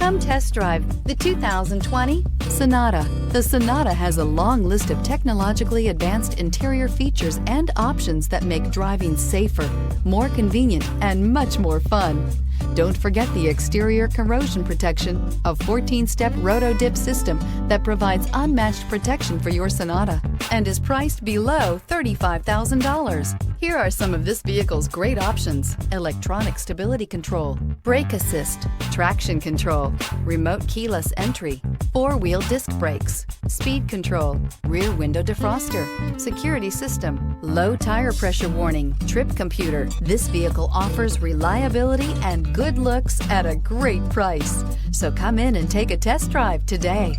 Come test drive the 2020 Sonata. The Sonata has a long list of technologically advanced interior features and options that make driving safer, more convenient, and much more fun. Don't forget the exterior corrosion protection, a 14-step roto-dip system that provides unmatched protection for your Sonata and is priced below $35,000. Here are some of this vehicle's great options: electronic stability control, brake assist, traction control, remote keyless entry, four-wheel disc brakes, speed control, rear window defroster, security system, low tire pressure warning, trip computer. This vehicle offers reliability and good looks at a great price. So come in and take a test drive today.